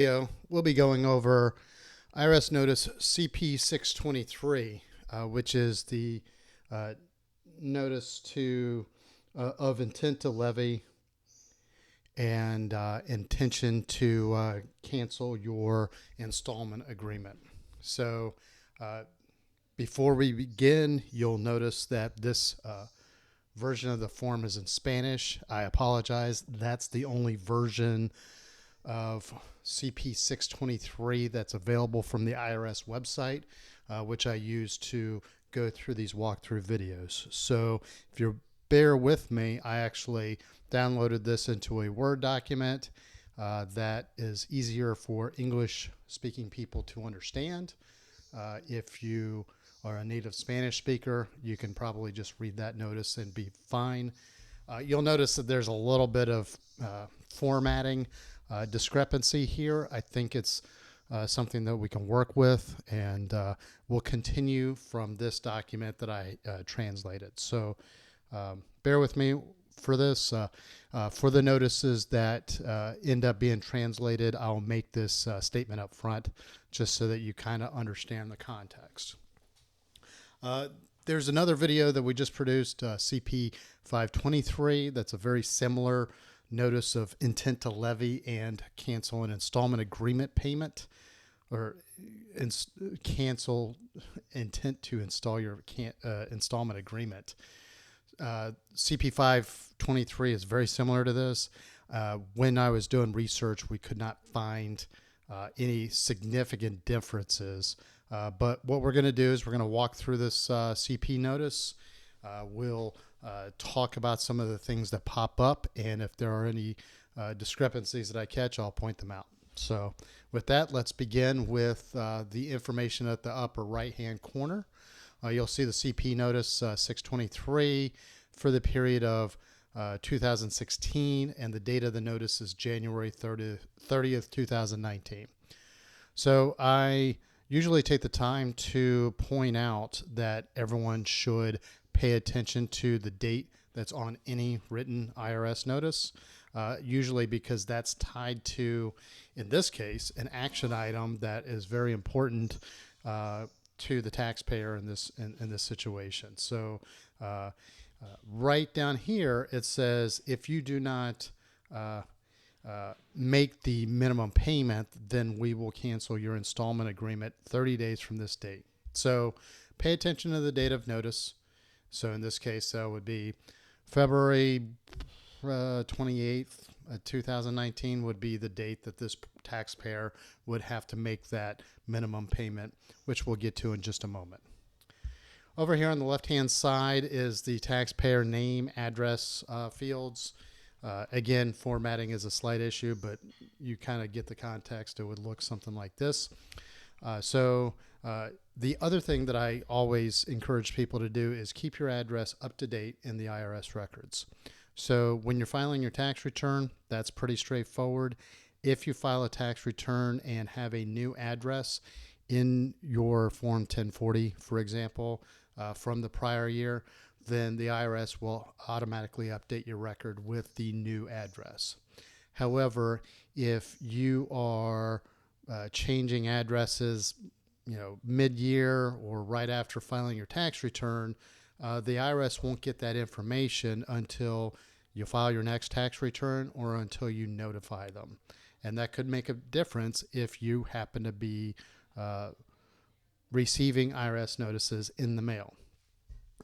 We'll be going over IRS Notice CP623, which is the uh, notice of intent to levy and intention to cancel your installment agreement. So before we begin, you'll notice that this version of the form is in Spanish. I apologize. That's the only version of CP623 that's available from the IRS website, which I use to go through these walkthrough videos. So if you bear with me, I actually downloaded this into a Word document that is easier for English speaking people to understand. If you are a native Spanish speaker, you can probably just read that notice and be fine. You'll notice that there's a little bit of formatting discrepancy here. I think it's something that we can work with, and we'll continue from this document that I translated. So bear with me for this. For the notices that end up being translated, I'll make this statement up front just so that you kind of understand the context. There's another video that we just produced, CP523, that's a very similar notice of intent to levy and cancel an installment agreement payment, or cancel intent to install your installment agreement. CP523 is very similar to this. When I was doing research, we could not find any significant differences. But what we're going to do is we're going to walk through this CP notice. We'll talk about some of the things that pop up, and if there are any discrepancies that I catch, I'll point them out. So with that, let's begin with the information at the upper right-hand corner. You'll see the CP notice 623 for the period of 2016, and the date of the notice is January 30th, 2019. So I usually take the time to point out that everyone should pay attention to the date that's on any written IRS notice, usually because that's tied to, in this case, an action item that is very important to the taxpayer in this situation. So right down here it says, if you do not make the minimum payment, then we will cancel your installment agreement 30 days from this date. So pay attention to the date of notice. So in this case, that would be February 28th, 2019 would be the date that this taxpayer would have to make that minimum payment, which we'll get to in just a moment. Over here on the left-hand side is the taxpayer name, address fields. Again, formatting is a slight issue, but you kind of get the context. It would look something like this. The other thing that I always encourage people to do is keep your address up to date in the IRS records. So when you're filing your tax return, that's pretty straightforward. If you file a tax return and have a new address in your Form 1040, for example, from the prior year, then the IRS will automatically update your record with the new address. However, if you are changing addresses, mid-year or right after filing your tax return, the IRS won't get that information until you file your next tax return or until you notify them. And that could make a difference if you happen to be receiving IRS notices in the mail.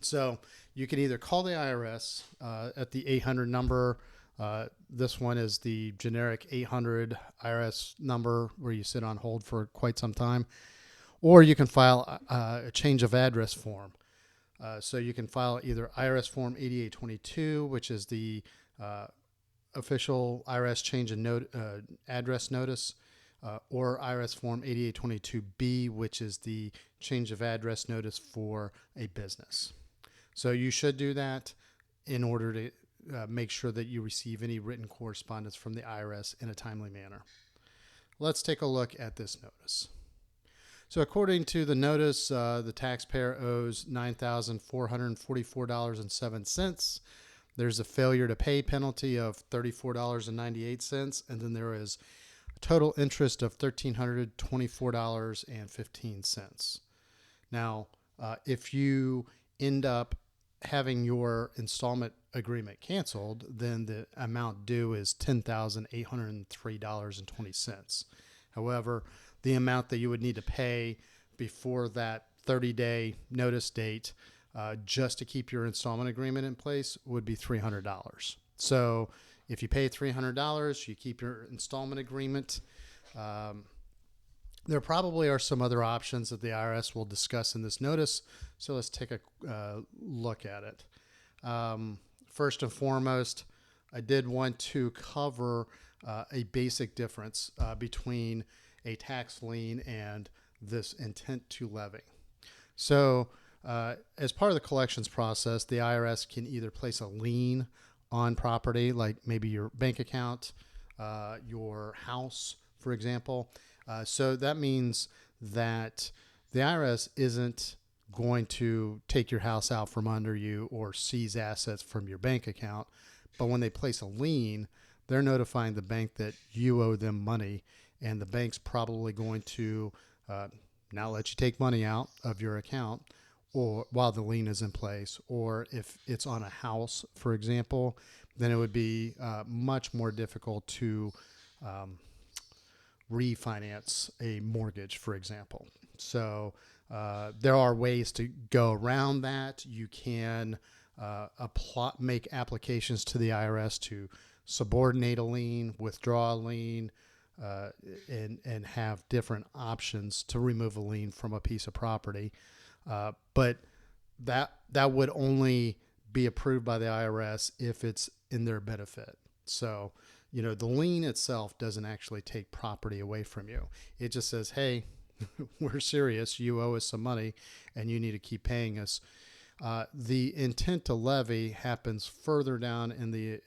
So you can either call the IRS at the 800 number. This one is the generic 800 IRS number where you sit on hold for quite some time. Or you can file a change of address form. So you can file either IRS Form 8822, which is the official IRS change in address notice, or IRS Form 8822B, which is the change of address notice for a business. So you should do that in order to make sure that you receive any written correspondence from the IRS in a timely manner. Let's take a look at this notice. So according to the notice, the taxpayer owes $9,444.07. There's a failure to pay penalty of $34.98, and then there is total interest of $1,324.15. Now, if you end up having your installment agreement canceled, then the amount due is $10,803.20. However, the amount that you would need to pay before that 30-day notice date just to keep your installment agreement in place would be $300. So if you pay $300, you keep your installment agreement. There probably are some other options that the IRS will discuss in this notice, so let's take a look at it. First and foremost, I did want to cover a basic difference between a tax lien and this intent to levy. So as part of the collections process, the IRS can either place a lien on property, like maybe your bank account, your house, for example. So that means that the IRS isn't going to take your house out from under you or seize assets from your bank account. But when they place a lien, they're notifying the bank that you owe them money, and the bank's probably going to not let you take money out of your account or while the lien is in place. Or if it's on a house, for example, then it would be much more difficult to refinance a mortgage, for example. So there are ways to go around that. You can make applications to the IRS to subordinate a lien, withdraw a lien, and have different options to remove a lien from a piece of property. But that would only be approved by the IRS if it's in their benefit. So, the lien itself doesn't actually take property away from you. It just says, hey, we're serious. You owe us some money and you need to keep paying us. The intent to levy happens further down in the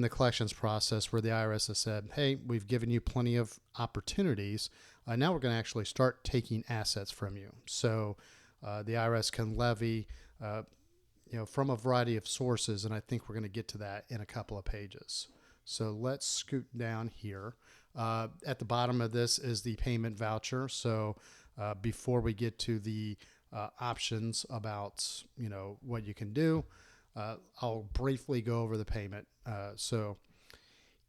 collections process, where the IRS has said, hey, we've given you plenty of opportunities. Now we're going to actually start taking assets from you. So the IRS can levy from a variety of sources, and I think we're going to get to that in a couple of pages. So let's scoot down here. At the bottom of this is the payment voucher. So before we get to the options about what you can do, I'll briefly go over the payment. So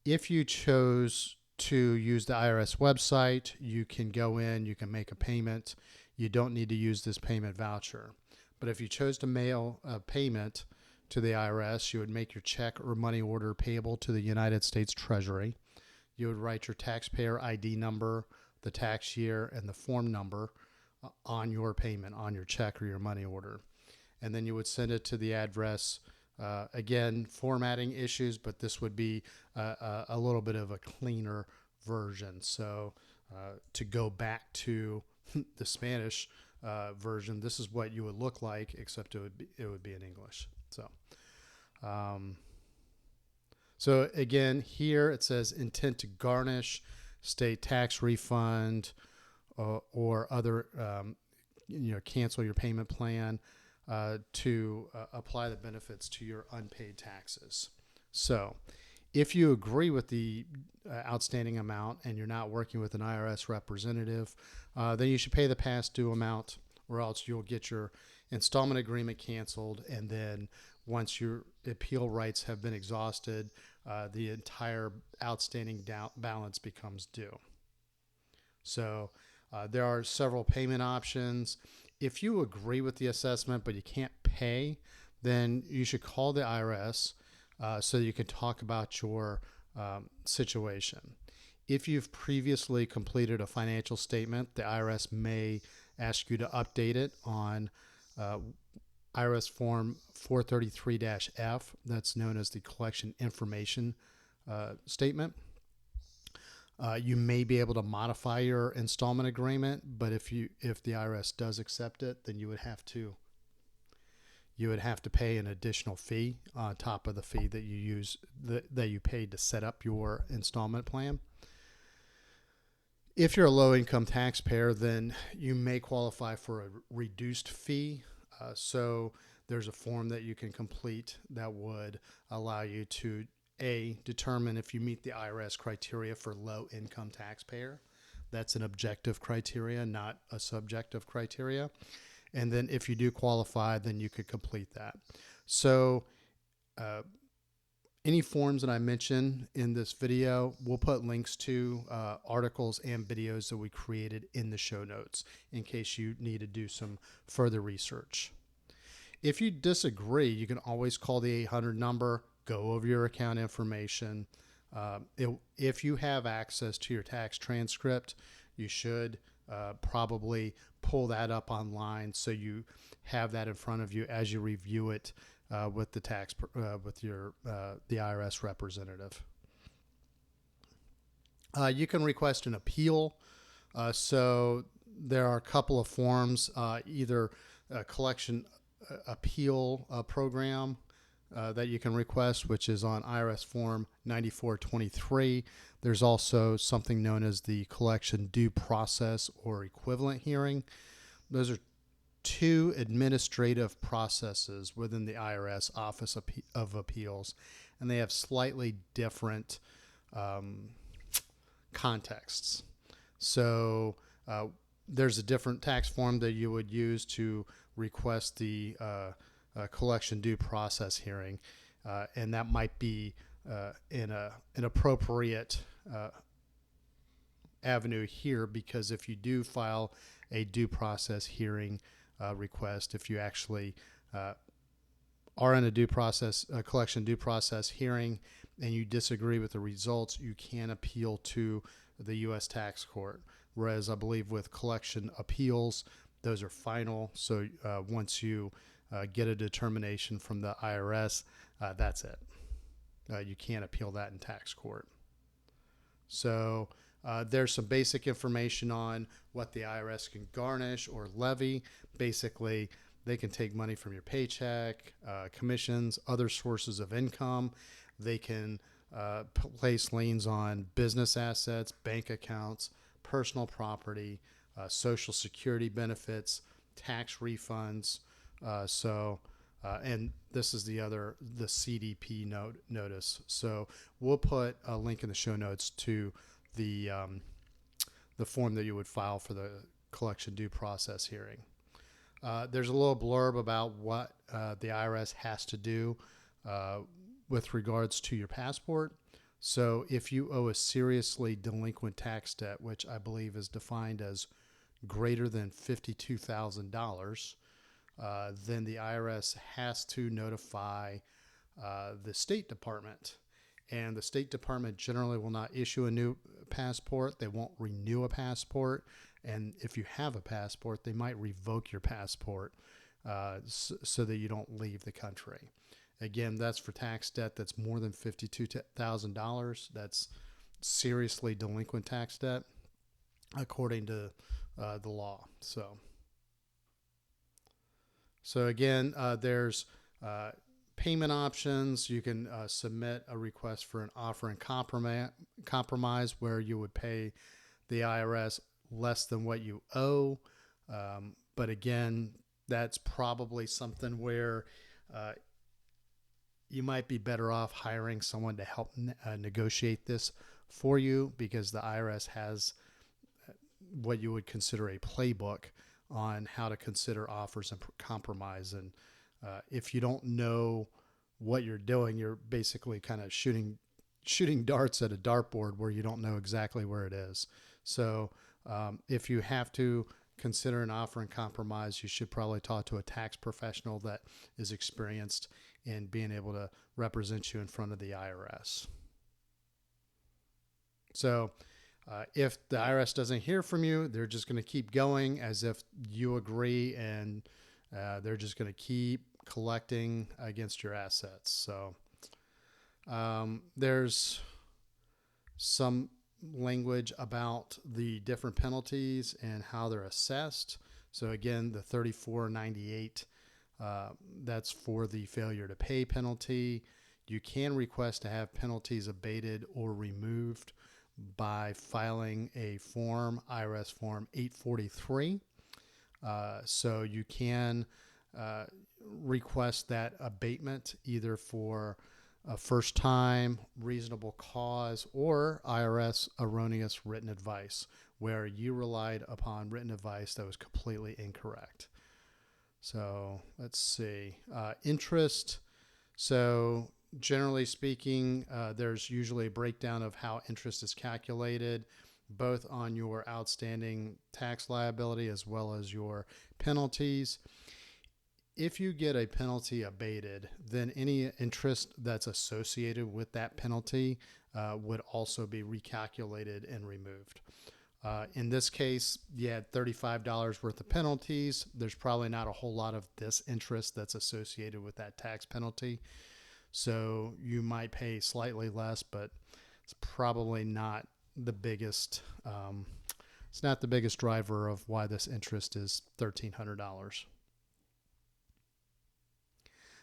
if you chose to use the IRS website, you can go in, you can make a payment. You don't need to use this payment voucher. But if you chose to mail a payment to the IRS, you would make your check or money order payable to the United States Treasury. You would write your taxpayer ID number, the tax year, and the form number on your payment, on your check or your money order. And then you would send it to the address. Again, formatting issues, but this would be a little bit of a cleaner version. So to go back to the Spanish version, this is what you would look like, except it would be in English. So again, here it says intent to garnish, state tax refund, or other, cancel your payment plan to apply the benefits to your unpaid taxes. So if you agree with the outstanding amount and you're not working with an IRS representative, then you should pay the past due amount, or else you'll get your installment agreement canceled. And then once your appeal rights have been exhausted, the entire outstanding balance becomes due. So there are several payment options. If you agree with the assessment but you can't pay, then you should call the IRS so you can talk about your situation. If you've previously completed a financial statement, the IRS may ask you to update it on IRS Form 433-F. That's known as the Collection Information Statement. You may be able to modify your installment agreement, but if the IRS does accept it, then you would have to pay an additional fee on top of the fee that you paid to set up your installment plan. If you're a low-income taxpayer, then you may qualify for a reduced fee. So there's a form that you can complete that would allow you to determine if you meet the IRS criteria for low income taxpayer. That's an objective criteria, not a subjective criteria. And then if you do qualify, then you could complete that. So any forms that I mention in this video, we'll put links to articles and videos that we created in the show notes in case you need to do some further research. If you disagree, you can always call the 800 number, go over your account information. If you have access to your tax transcript, you should probably pull that up online so you have that in front of you as you review it with the the IRS representative. You can request an appeal. So there are a couple of forms, either a collection appeal program that you can request, which is on IRS Form 9423. There's also something known as the collection due process or equivalent hearing. Those are two administrative processes within the IRS Office of Appeals, and they have slightly different contexts. So there's a different tax form that you would use to request the collection due process hearing, and that might be in an appropriate avenue here, because if you do file a due process hearing request, if you actually are in a collection due process hearing and you disagree with the results, you can appeal to the U.S. Tax Court. Whereas I believe with collection appeals, those are final. So once you get a determination from the IRS, that's it. You can't appeal that in tax court. So there's some basic information on what the IRS can garnish or levy. Basically, they can take money from your paycheck, commissions, other sources of income. They can place liens on business assets, bank accounts, personal property, Social Security benefits, tax refunds. And this is the CDP notice. So we'll put a link in the show notes to the form that you would file for the collection due process hearing. There's a little blurb about what the IRS has to do with regards to your passport. So if you owe a seriously delinquent tax debt, which I believe is defined as greater than $52,000, then the IRS has to notify the State Department. And the State Department generally will not issue a new passport. They won't renew a passport. And if you have a passport, they might revoke your passport so that you don't leave the country. Again, that's for tax debt that's more than $52,000. That's seriously delinquent tax debt, according to the law. So again, there's payment options. You can submit a request for an offer in compromise where you would pay the IRS less than what you owe. But again, that's probably something where you might be better off hiring someone to help negotiate this for you, because the IRS has what you would consider a playbook on how to consider offers and compromise. And if you don't know what you're doing, you're basically kind of shooting darts at a dartboard where you don't know exactly where it is. So if you have to consider an offer and compromise, you should probably talk to a tax professional that is experienced in being able to represent you in front of the IRS. So if the IRS doesn't hear from you, they're just going to keep going as if you agree, and they're just going to keep collecting against your assets. So there's some language about the different penalties and how they're assessed. So again, the 3498, that's for the failure to pay penalty. You can request to have penalties abated or removed by filing a form, IRS Form 843. So you can request that abatement either for first time, reasonable cause, or IRS erroneous written advice, where you relied upon written advice that was completely incorrect. So let's see. Interest. So generally speaking, there's usually a breakdown of how interest is calculated, both on your outstanding tax liability as well as your penalties. If you get a penalty abated, then any interest that's associated with that penalty would also be recalculated and removed. In this case, you had $35 worth of penalties. There's probably not a whole lot of this interest that's associated with that tax penalty. So you might pay slightly less, but it's probably not the biggest. It's not the biggest driver of why this interest is $1,300.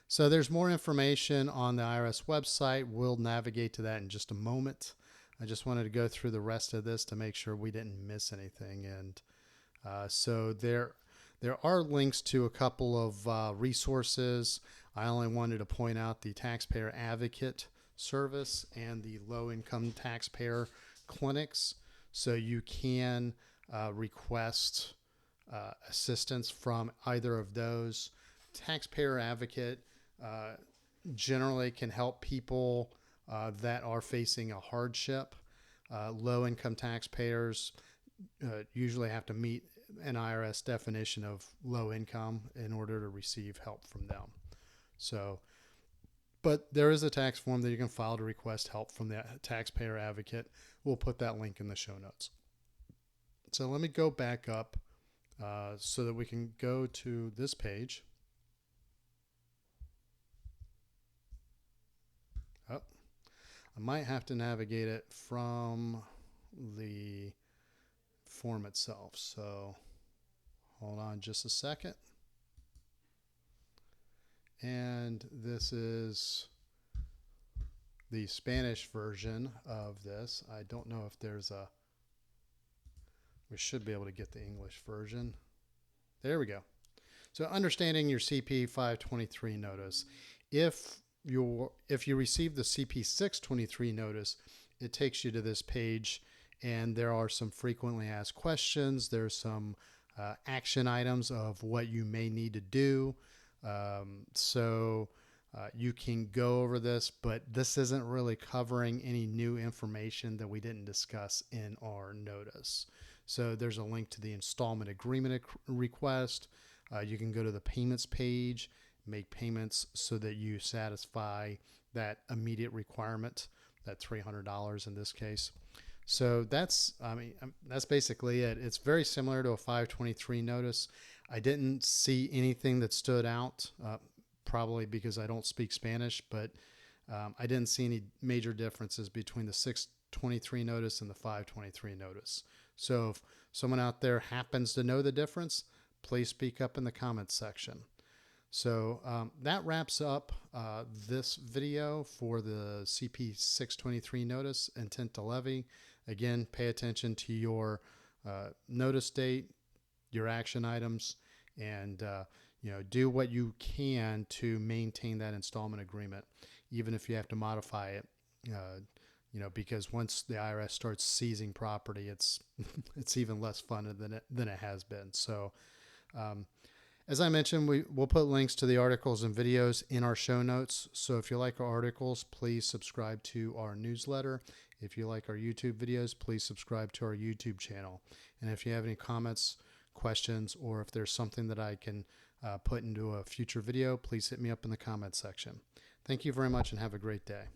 So there's more information on the IRS website. We'll navigate to that in just a moment. I just wanted to go through the rest of this to make sure we didn't miss anything. And so there are links to a couple of resources. I only wanted to point out the Taxpayer Advocate service and the low-income taxpayer clinics. So you can request assistance from either of those. Taxpayer Advocate generally can help people that are facing a hardship. Low-income taxpayers usually have to meet an IRS definition of low income in order to receive help from them. So, but there is a tax form that you can file to request help from the Taxpayer Advocate. We'll put that link in the show notes. So let me go back up so that we can go to this page. Oh, I might have to navigate it from the form itself. So hold on just a second. And this is the Spanish version of this. I don't know if there's a, we should be able to get the English version. There we go. So understanding your CP523 notice. If you receive the CP623 notice, it takes you to this page, and there are some frequently asked questions. There's some action items of what you may need to do. So you can go over this, but this isn't really covering any new information that we didn't discuss in our notice. So there's a link to the installment agreement request. You can go to the payments page, make payments so that you satisfy that immediate requirement, that $300 in this case. So that's basically it. It's very similar to a 523 notice. I didn't see anything that stood out, probably because I don't speak Spanish, but I didn't see any major differences between the 623 notice and the 523 notice. So if someone out there happens to know the difference, please speak up in the comments section. So that wraps up this video for the CP623 notice, intent to levy. Again, pay attention to your notice date, your action items, and do what you can to maintain that installment agreement, even if you have to modify it. Because once the IRS starts seizing property, it's it's even less fun than it has been. So, as I mentioned, we'll put links to the articles and videos in our show notes. So if you like our articles, please subscribe to our newsletter. If you like our YouTube videos, please subscribe to our YouTube channel. And if you have any comments, questions, or if there's something that I can put into a future video, please hit me up in the comments section. Thank you very much and have a great day.